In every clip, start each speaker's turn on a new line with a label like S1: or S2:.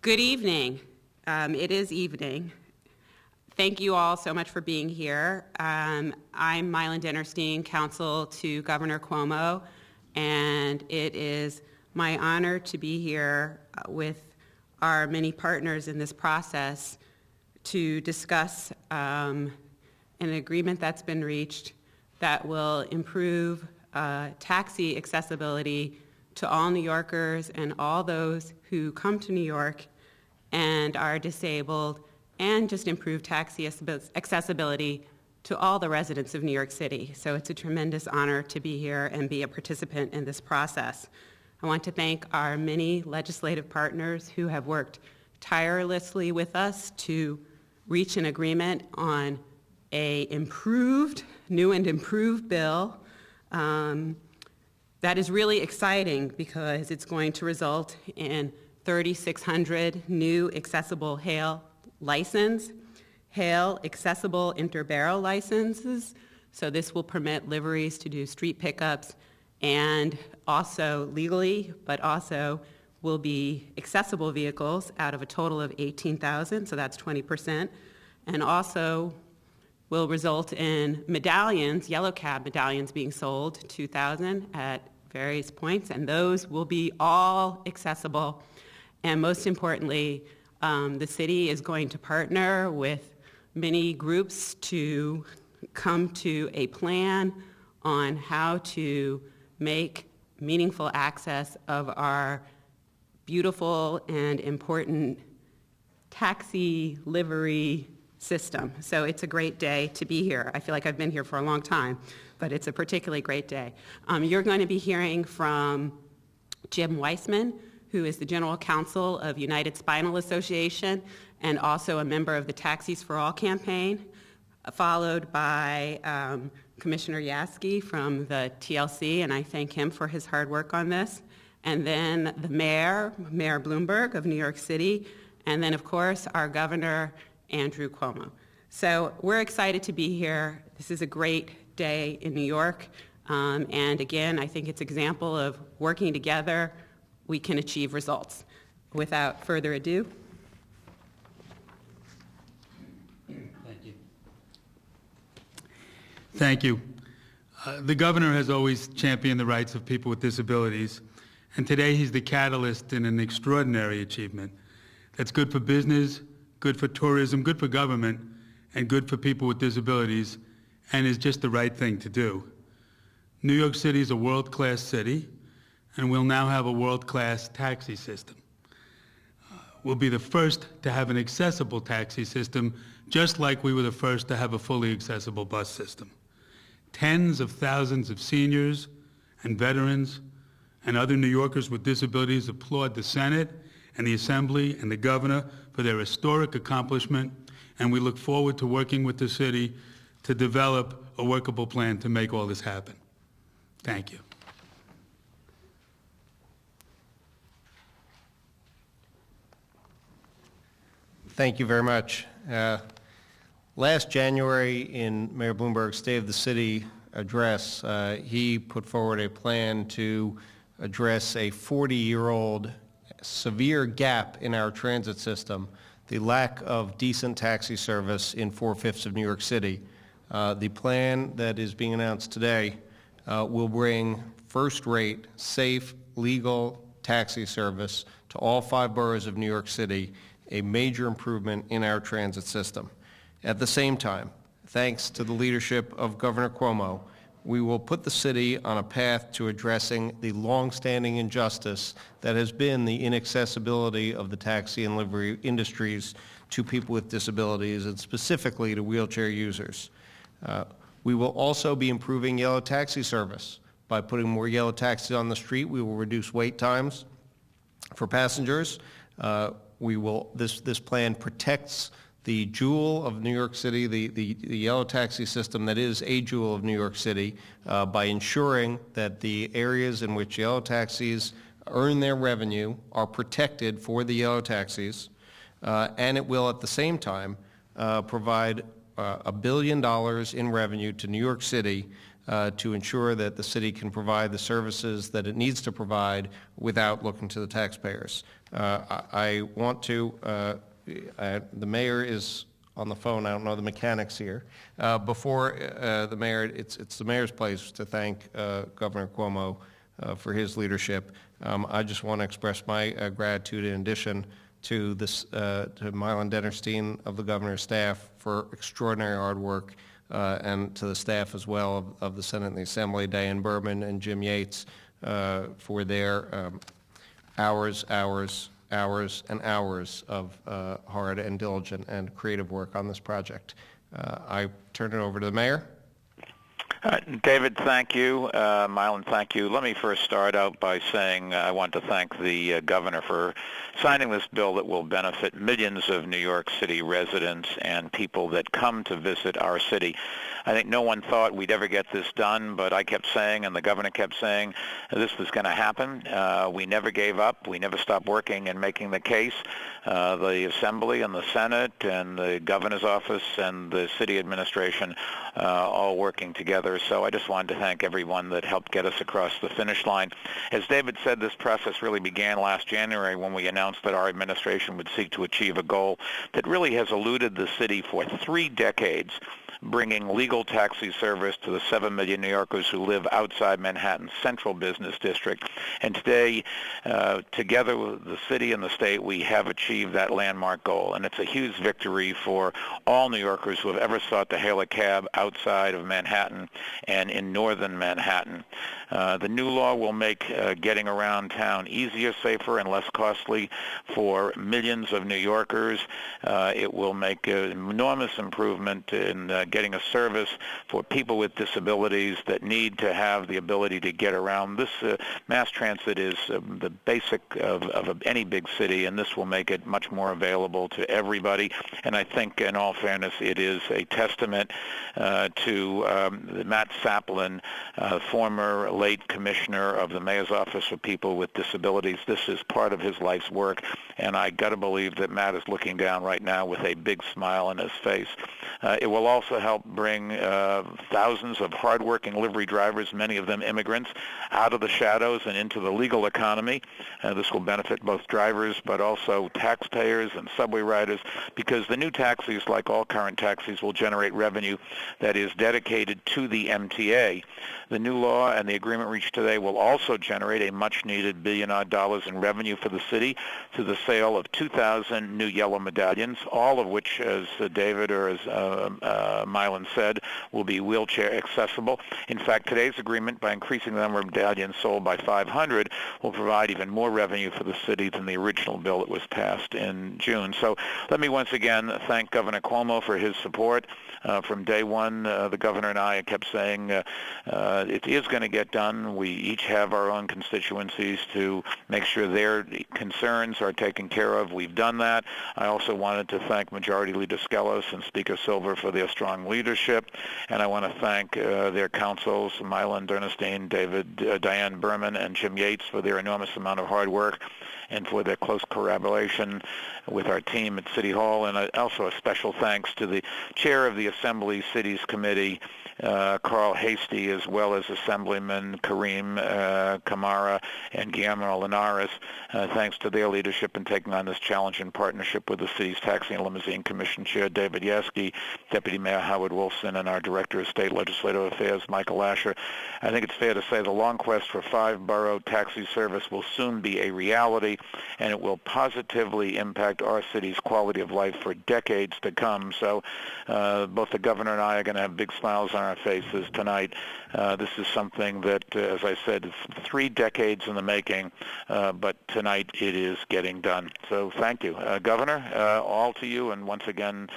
S1: Good evening. It is evening. Thank you all so much for being here. I'm Mylan Dennerstein, counsel to Governor Cuomo, and it is my honor to be here with our many partners in this process to discuss an agreement that's been reached that will improve taxi accessibility to all New Yorkers and all those who come to New York and are disabled, and just improve taxi accessibility to all the residents of New York City. So it's a tremendous honor to be here and be a participant in this process. I want to thank our many legislative partners who have worked tirelessly with us to reach an agreement on a new and improved bill that is really exciting because it's going to result in 3,600 new accessible Hail accessible interbarrel licenses. So this will permit liveries to do street pickups and also legally, but also will be accessible vehicles out of a total of 18,000, so that's 20%, and also will result in medallions, yellow cab medallions being sold, 2,000 at various points, and those will be all accessible. And most importantly, the city is going to partner with many groups to come to a plan on how to make meaningful access of our beautiful and important taxi livery system. So it's a great day to be here. I feel like I've been here for a long time, but it's a particularly great day. You're going to be hearing from Jim Weissman, who is the General Counsel of United Spinal Association and also a member of the Taxis for All campaign, followed by Commissioner Yaski from the TLC, and I thank him for his hard work on this, and then the Mayor Bloomberg of New York City, and then, of course, our Governor, Andrew Cuomo. So we're excited to be here. This is a great day in New York, and again, I think it's an example of working together, we can achieve results. Without further ado.
S2: Thank you. The governor has always championed the rights of people with disabilities, and today he's the catalyst in an extraordinary achievement that's good for business, good for tourism, good for government, and good for people with disabilities, and is just the right thing to do. New York City is a world-class city, and we'll now have a world-class taxi system. We'll be the first to have an accessible taxi system, just like we were the first to have a fully accessible bus system. Tens of thousands of seniors and veterans and other New Yorkers with disabilities applaud the Senate and the Assembly and the Governor for their historic accomplishment, and we look forward to working with the city to develop a workable plan to make all this happen. Thank you.
S3: Thank you very much. Last January in Mayor Bloomberg's State of the City address, he put forward a plan to address a 40-year-old severe gap in our transit system, the lack of decent taxi service in 4/5 of New York City. The plan that is being announced today will bring first-rate, safe, legal taxi service to all 5 boroughs of New York City, a major improvement in our transit system. At the same time, thanks to the leadership of Governor Cuomo, we will put the city on a path to addressing the long-standing injustice that has been the inaccessibility of the taxi and livery industries to people with disabilities, and specifically to wheelchair users. We will also be improving yellow taxi service. By putting more yellow taxis on the street, we will reduce wait times for passengers. This plan protects the jewel of New York City, the yellow taxi system that is a jewel of New York City, by ensuring that the areas in which yellow taxis earn their revenue are protected for the yellow taxis, and it will at the same time provide $1 billion in revenue to New York City to ensure that the city can provide the services that it needs to provide without looking to the taxpayers. I want to, the mayor is on the phone. I don't know the mechanics here. Before the mayor, it's the mayor's place to thank Governor Cuomo for his leadership. I just want to express my gratitude in addition to this, to Mylan Dennerstein of the governor's staff for extraordinary hard work, and to the staff as well of the Senate and the Assembly, Diane Berman and Jim Yates, for their hours and hours of hard and diligent and creative work on this project. I turn it over to the mayor.
S4: David, thank you. Mylan, thank you. Let me first start out by saying I want to thank the governor for signing this bill that will benefit millions of New York City residents and people that come to visit our city. I think no one thought we'd ever get this done, but I kept saying, and the governor kept saying, this was going to happen. We never gave up. We never stopped working and making the case. The Assembly and the Senate and the governor's office and the city administration all working together. So I just wanted to thank everyone that helped get us across the finish line. As David said, this process really began last January when we announced that our administration would seek to achieve a goal that really has eluded the city for 3 decades, bringing legal taxi service to the 7 million New Yorkers who live outside Manhattan's central business district. And today, together with the city and the state, we have achieved that landmark goal. And it's a huge victory for all New Yorkers who have ever sought to hail a cab outside of Manhattan and in northern Manhattan. The new law will make getting around town easier, safer, and less costly for millions of New Yorkers. It will make an enormous improvement in getting a service for people with disabilities that need to have the ability to get around. This mass transit is the basic of any big city, and this will make it much more available to everybody. And I think, in all fairness, it is a testament to Matt Saplin, former late commissioner of the Mayor's Office for People with Disabilities. This is part of his life's work, and I got to believe that Matt is looking down right now with a big smile on his face. It will also help bring thousands of hardworking livery drivers, many of them immigrants, out of the shadows and into the legal economy. This will benefit both drivers but also taxpayers and subway riders, because the new taxis, like all current taxis, will generate revenue that is dedicated to the MTA. The new law and the agreement reached today will also generate a much-needed $1 billion in revenue for the city through the sale of 2,000 new yellow medallions, all of which, as David or as Mylan said, will be wheelchair accessible. In fact, today's agreement, by increasing the number of medallions sold by 500, will provide even more revenue for the city than the original bill that was passed in June. So let me once again thank Governor Cuomo for his support. From day one, the governor and I kept saying it is going to get done. We each have our own constituencies to make sure their concerns are taken care of. We've done that. I also wanted to thank Majority Leader Skelos and Speaker Silver for their strong leadership, and I want to thank their counsels, Mylan Dennerstein, Diane Berman, and Jim Yates, for their enormous amount of hard work and for their close collaboration with our team at City Hall. And also a special thanks to the chair of the Assembly Cities Committee, Carl Hasty, as well as Assemblyman Kareem Kamara and Guillermo Linares. Thanks to their leadership in taking on this challenge in partnership with the city's Taxi and Limousine Commission Chair, David Yaski, Deputy Mayor Howard Wolfson, and our Director of State Legislative Affairs, Michael Asher. I think it's fair to say the long quest for 5-borough taxi service will soon be a reality, and it will positively impact our city's quality of life for decades to come. So both the governor and I are going to have big smiles on our faces tonight. This is something that, as I said, is 3 decades in the making, but tonight it is getting done. So thank you. Governor, all to you, and once again,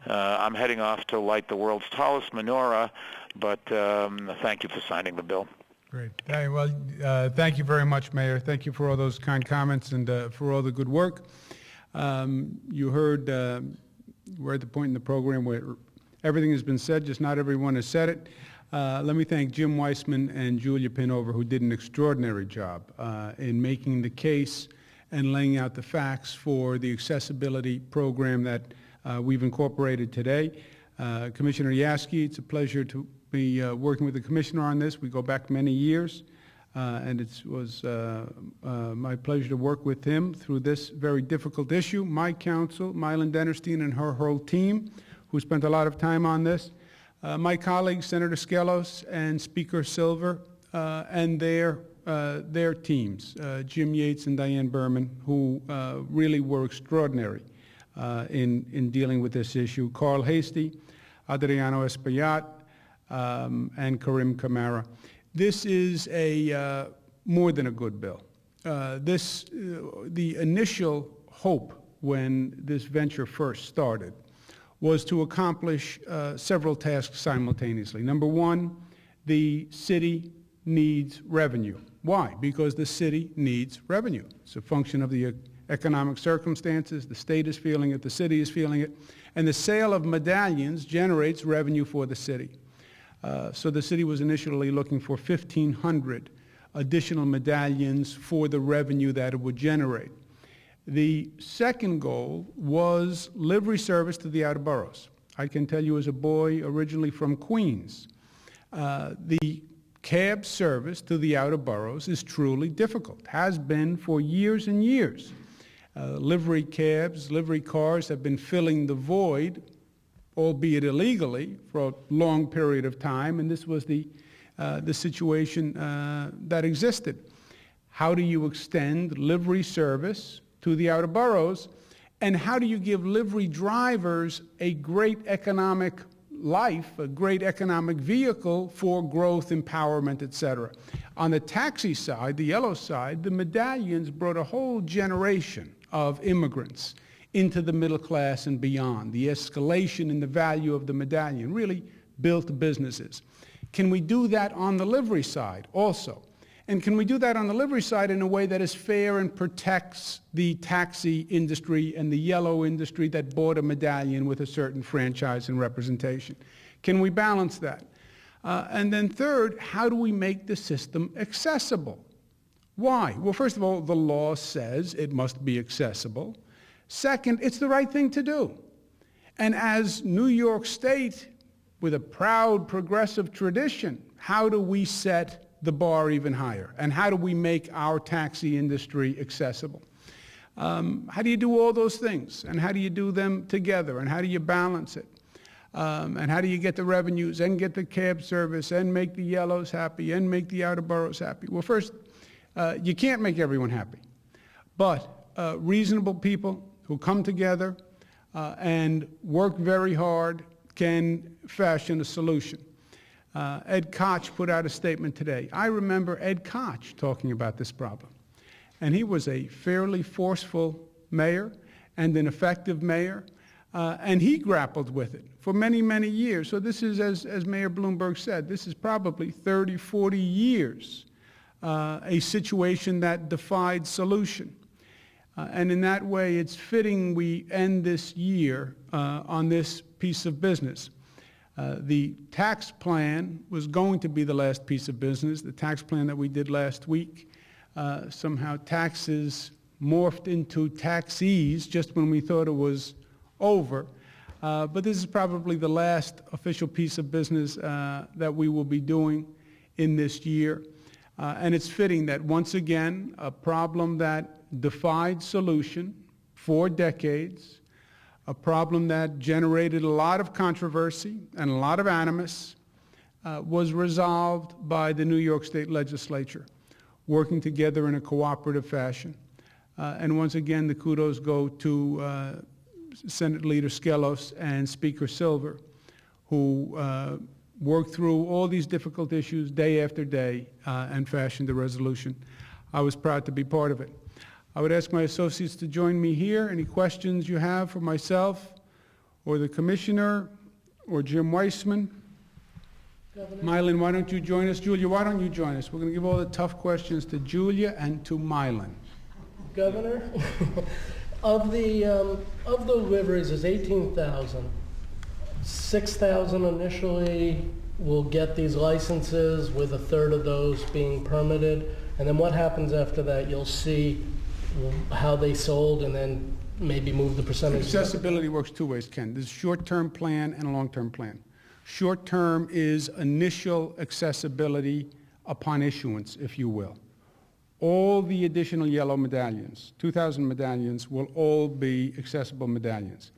S4: I'm heading off to light the world's tallest menorah, but thank you for signing the bill.
S2: Great. Well, thank you very much, Mayor. Thank you for all those kind comments and for all the good work. You heard we're at the point in the program where everything has been said, just not everyone has said it. Let me thank Jim Weissman and Julia Pinover, who did an extraordinary job in making the case and laying out the facts for the accessibility program that we've incorporated today.
S5: Commissioner Yaski, it's a pleasure to be working with the commissioner on this. We go back many years, and it was my pleasure to work with him through this very difficult issue. My counsel, Mylan Dennerstein, and her whole team, who spent a lot of time on this. My colleagues, Senator Skelos and Speaker Silver, and their teams, Jim Yates and Diane Berman, who really were extraordinary in dealing with this issue. Carl Hasty, Adriano Espaillat, and Karim Kamara. This is a more than a good bill. The initial hope when this venture first started was to accomplish several tasks simultaneously. Number one, the city needs revenue. Why? Because the city needs revenue. It's a function of the economic circumstances. The state is feeling it, the city is feeling it, and the sale of medallions generates revenue for the city. So the city was initially looking for 1,500 additional medallions for the revenue that it would generate. The second goal was livery service to the outer boroughs. I can tell you as a boy originally from Queens, the cab service to the outer boroughs is truly difficult, has been for years and years. Livery cabs, livery cars have been filling the void, albeit illegally, for a long period of time, and this was the situation that existed. How do you extend livery service to the outer boroughs, and how do you give livery drivers a great economic life, a great economic vehicle for growth, empowerment, et cetera? On the taxi side, the yellow side, the medallions brought a whole generation of immigrants into the middle class and beyond. The escalation in the value of the medallion really built businesses. Can we do that on the livery side also? And can we do that on the livery side in a way that is fair and protects the taxi industry and the yellow industry that bought a medallion with a certain franchise and representation? Can we balance that? And then third, how do we make the system accessible? Why? Well, first of all, the law says it must be accessible. Second, it's the right thing to do. And as New York State, with a proud progressive tradition, how do we set the bar even higher? And how do we make our taxi industry accessible? How do you do all those things? And how do you do them together? And how do you balance it? And how do you get the revenues and get the cab service and make the yellows happy and make the outer boroughs happy? Well, first, you can't make everyone happy. But reasonable people who come together and work very hard can fashion a solution. Ed Koch put out a statement today. I remember Ed Koch talking about this problem. And he was a fairly forceful mayor and an effective mayor, and he grappled with it for many, many years. So this is, as Mayor Bloomberg said, this is probably 30, 40 years, a situation that defied solution. And in that way, it's fitting we end this year on this piece of business. The tax plan was going to be the last piece of business. The tax plan that we did last week, somehow taxes morphed into taxees just when we thought it was over. But this is probably the last official piece of business that we will be doing in this year. And it's fitting that once again, a problem that defied solution for decades, a problem that generated a lot of controversy and a lot of animus, was resolved by the New York State Legislature, working together in a cooperative fashion. And once again, the kudos go to Senate Leader Skelos and Speaker Silver, who worked through all these difficult issues day after day and fashioned a resolution. I was proud to be part of it. I would ask my associates to join me here. Any questions you have for myself or the commissioner or Jim Weissman? Mylan, why don't you join us? Julia, why don't you join us? We're going to give all the tough questions to Julia and to Mylan.
S6: Governor, of the liveries is 18,000. 6,000 initially will get these licenses, with a third of those being permitted. And then what happens after that? You'll see how they sold, and then maybe move the percentage?
S5: Accessibility works two ways, Ken. There's a short-term plan and a long-term plan. Short-term is initial accessibility upon issuance, if you will. All the additional yellow medallions, 2,000 medallions, will all be accessible medallions.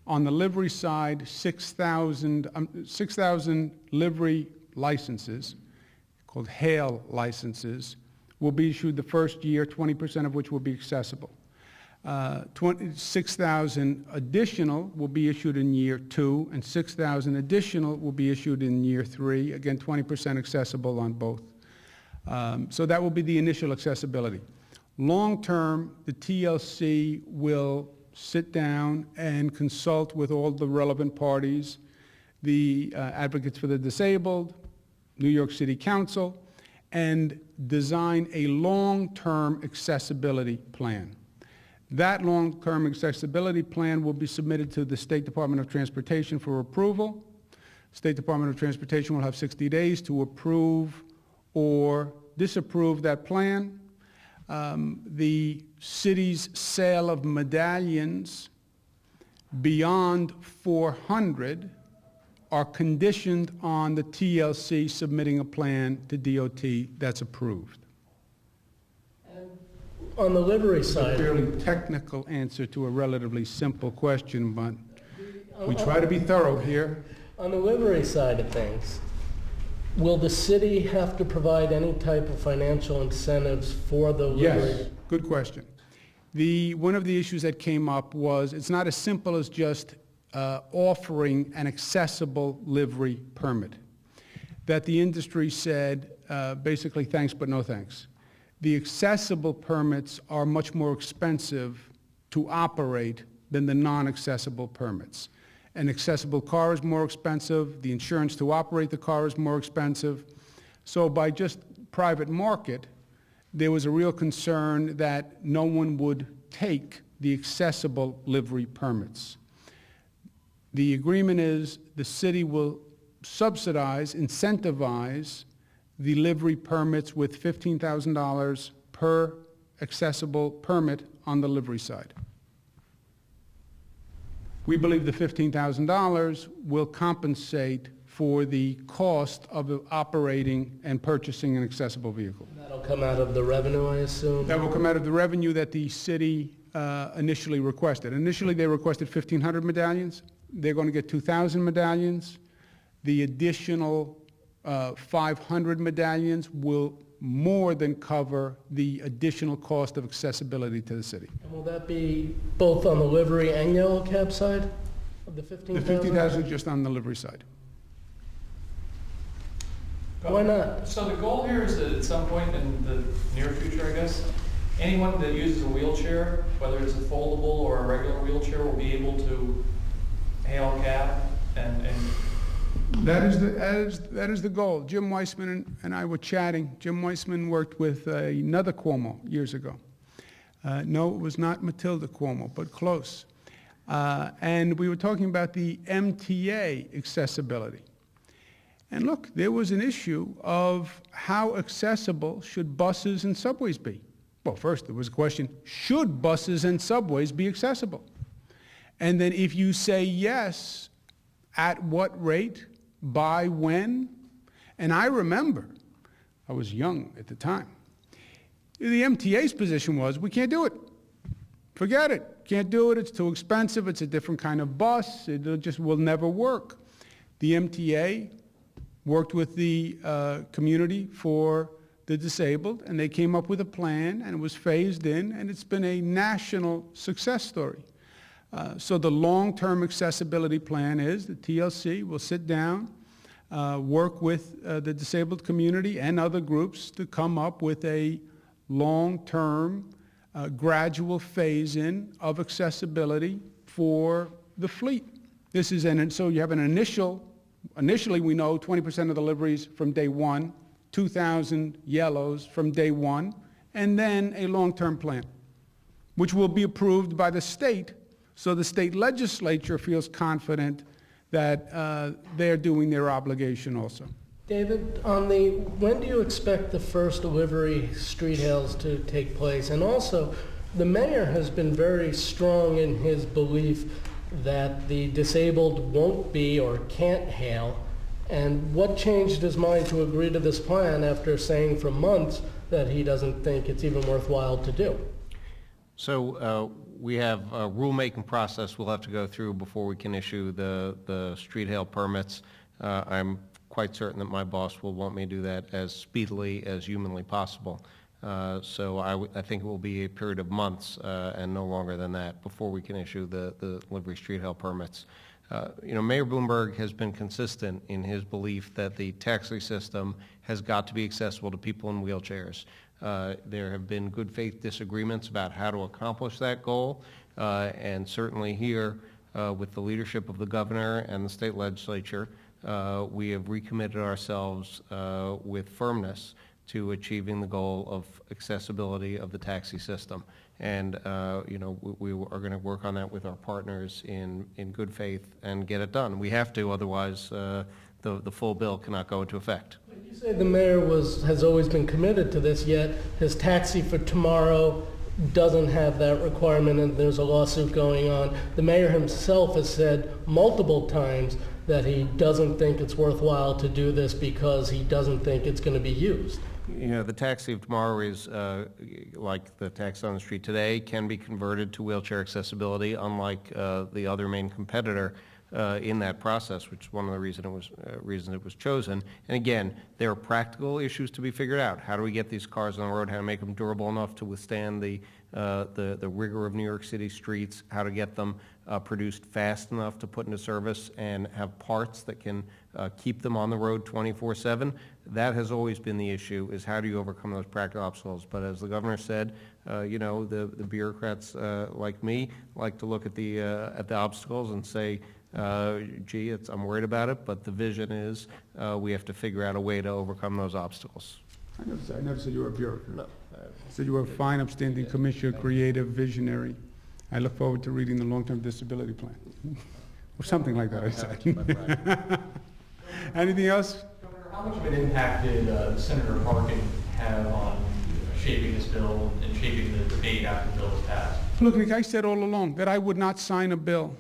S5: On the livery side, 6,000 livery licenses, called Hail licenses, will be issued the first year, 20% of which will be accessible. 6,000 additional will be issued in year 2, and 6,000 additional will be issued in year 3. Again, 20% accessible on both. So that will be the initial accessibility. Long term, the TLC will sit down and consult with all the relevant parties, the Advocates for the Disabled, New York City Council, and design a long-term accessibility plan. That long-term accessibility plan will be submitted to the State Department of Transportation for approval. State Department of Transportation will have 60 days to approve or disapprove that plan. The city's sale of medallions beyond 400 are conditioned on the TLC submitting a plan to DOT that's approved.
S6: On the livery
S5: A
S6: side,
S5: fairly technical answer to a relatively simple question, but we try to be thorough here.
S6: on the livery side of things, will the city have to provide any type of financial incentives for the livery?
S5: Yes, good question. One of the issues that came up was it's not as simple as just offering an accessible livery permit. That the industry said, basically, thanks but no thanks. The accessible permits are much more expensive to operate than the non-accessible permits. An accessible car is more expensive, the insurance to operate the car is more expensive. So by just private market, there was a real concern that no one would take the accessible livery permits. The agreement is the city will subsidize, incentivize the livery permits with $15,000 per accessible permit on the livery side. We believe the $15,000 will compensate for the cost of operating and purchasing an accessible vehicle.
S6: That'll come out of the revenue, I assume?
S5: That will come out of the revenue that the city initially requested. Initially, they requested 1,500 medallions. They're going to get 2,000 medallions. The additional 500 medallions will more than cover the additional cost of accessibility to the city.
S6: And will that be both on the livery and yellow cab side of the 15,000?
S5: The 50,000 is just on the livery side.
S6: Why not?
S7: So the goal here is that at some point in the near future, I guess, anyone that uses a wheelchair, whether it's a foldable or a regular wheelchair, will be able to hail a cab and
S5: That is the goal. Jim Weissman and I were chatting. Jim Weissman worked with another Cuomo years ago. No, it was not Matilda Cuomo, but close. And we were talking about the MTA accessibility. And look, there was an issue of how accessible should buses and subways be. Well, first there was a question, should buses and subways be accessible? And then if you say yes, at what rate? By when? And I remember, I was young at the time, the MTA's position was, we can't do it. Forget it. Can't do it. It's too expensive. It's a different kind of bus. It just will never work. The MTA worked with the community for the disabled, and they came up with a plan, and it was phased in, and it's been a national success story. So the long-term accessibility plan is the TLC will sit down, work with the disabled community and other groups to come up with a long-term, gradual phase-in of accessibility for the fleet. This is so you have an initially we know 20% of the liveries from day one, 2,000 yellows from day one, and then a long-term plan, which will be approved by the state. So the state legislature feels confident that they're doing their obligation also.
S6: David, when do you expect the first livery street hails to take place? And also, The mayor has been very strong in his belief that the disabled won't be or can't hail. And what changed his mind to agree to this plan after saying for months that he doesn't think it's even worthwhile to do?
S3: So we have a rulemaking process we'll have to go through before we can issue the street hail permits. I'm quite certain that my boss will want me to do that as speedily as humanly possible. So I think it will be a period of months and no longer than that before we can issue the livery street hail permits. Mayor Bloomberg has been consistent in his belief that the taxi system has got to be accessible to people in wheelchairs. There have been good faith disagreements about how to accomplish that goal, and certainly here with the leadership of the governor and the state legislature, we have recommitted ourselves with firmness to achieving the goal of accessibility of the taxi system. And we are going to work on that with our partners in good faith and get it done. We have to, otherwise the full bill cannot go into effect.
S6: You say the mayor has always been committed to this, yet his taxi for tomorrow doesn't have that requirement, and there's a lawsuit going on. The mayor himself has said multiple times that he doesn't think it's worthwhile to do this because he doesn't think it's going to be used.
S3: The taxi of tomorrow is, like the taxi on the street today, can be converted to wheelchair accessibility, unlike the other main competitor in that process, which is one of the reasons it was chosen. And again, there are practical issues to be figured out. How do we get these cars on the road? How to make them durable enough to withstand the rigor of New York City streets? How to get them produced fast enough to put into service and have parts that can keep them on the road 24/7? That has always been the issue, is how do you overcome those practical obstacles? But as the governor said, the bureaucrats like me like to look at the obstacles and say, gee, I'm worried about it, but the vision is we have to figure out a way to overcome those obstacles.
S5: I never said you were a bureaucrat.
S3: No.
S5: I said you were a fine, upstanding commissioner, creative, visionary. I look forward to reading the long-term disability plan. Or something like that, I said. Anything else?
S7: Governor, how much of an impact did Senator Harkin have on shaping this bill and shaping the debate after the bill was passed?
S5: Look, Nick, I said all along that I would not sign a bill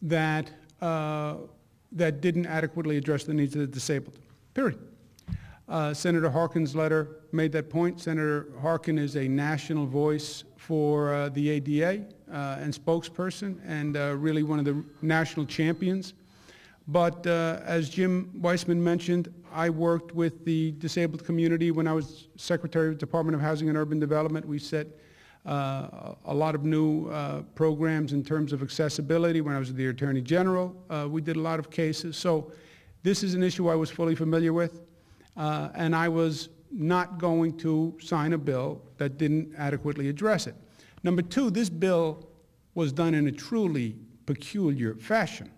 S5: that didn't adequately address the needs of the disabled, period. Senator Harkin's letter made that point. Senator Harkin is a national voice for the ADA and spokesperson, and really one of the national champions. But as Jim Weissman mentioned, I worked with the disabled community when I was Secretary of the Department of Housing and Urban Development. We set a lot of new programs in terms of accessibility. When I was the Attorney General, we did a lot of cases. So this is an issue I was fully familiar with, and I was not going to sign a bill that didn't adequately address it. Number two, this bill was done in a truly peculiar fashion.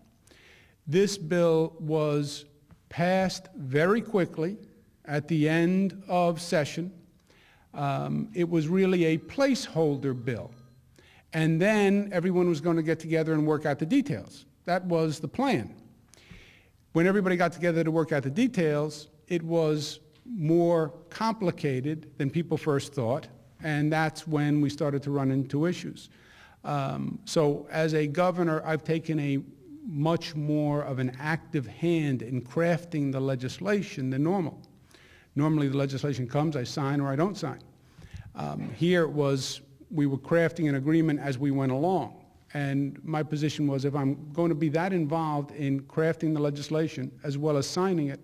S5: This bill was passed very quickly at the end of session. It was really a placeholder bill. And then everyone was going to get together and work out the details. That was the plan. When everybody got together to work out the details, it was more complicated than people first thought, and that's when we started to run into issues. So as a governor, I've taken a much more of an active hand in crafting the legislation than normal. Normally the legislation comes, I sign or I don't sign. Here we were crafting an agreement as we went along. And my position was, if I'm going to be that involved in crafting the legislation as well as signing it,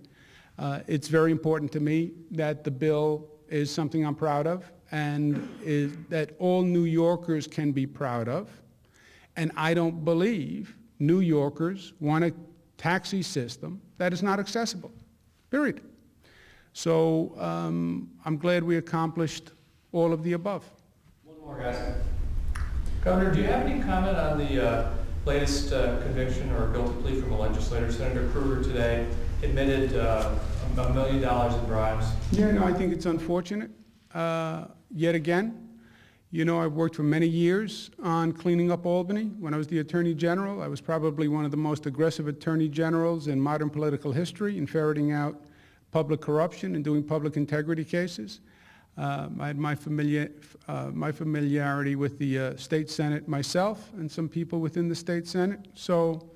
S5: it's very important to me that the bill is something I'm proud of and that all New Yorkers can be proud of. And I don't believe New Yorkers want a taxi system that is not accessible, period. So I'm glad we accomplished all of the above.
S7: One more, guys. Governor, do you have any comment on the latest conviction or guilty plea from a legislator? Senator Kruger today admitted $1 million in bribes.
S5: Yeah, no, I think it's unfortunate. Yet again, I've worked for many years on cleaning up Albany. When I was the Attorney General, I was probably one of the most aggressive Attorney Generals in modern political history in ferreting out public corruption and doing public integrity cases. I had my familiarity with the state Senate myself and some people within the state Senate. So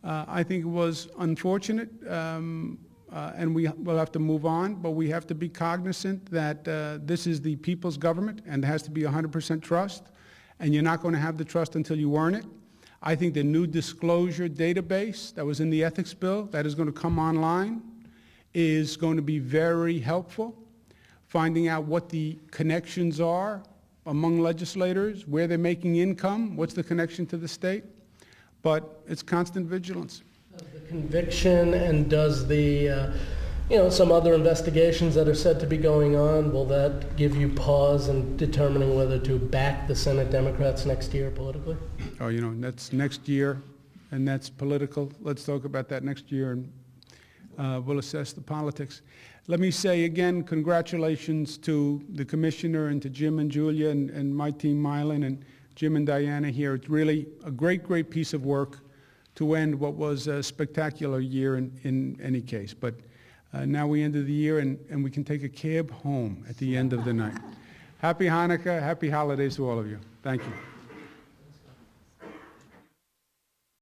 S5: I think it was unfortunate, and we will have to move on, but we have to be cognizant that this is the people's government and there has to be 100% trust, and you're not going to have the trust until you earn it. I think the new disclosure database that was in the ethics bill that is going to come online is going to be very helpful, finding out what the connections are among legislators, where they're making income, what's the connection to the state. But it's constant vigilance.
S6: The conviction, and does the, some other investigations that are said to be going on, will that give you pause in determining whether to back the Senate Democrats next year politically?
S5: Oh, that's next year, and that's political. Let's talk about that next year, and we'll assess the politics. Let me say again, congratulations to the commissioner and to Jim and Julia and my team, Mylan, and Jim and Diana here. It's really a great, great piece of work to end what was a spectacular year in any case. But now we ended the year, and we can take a cab home at the end of the night. Happy Hanukkah, happy holidays to all of you. Thank you.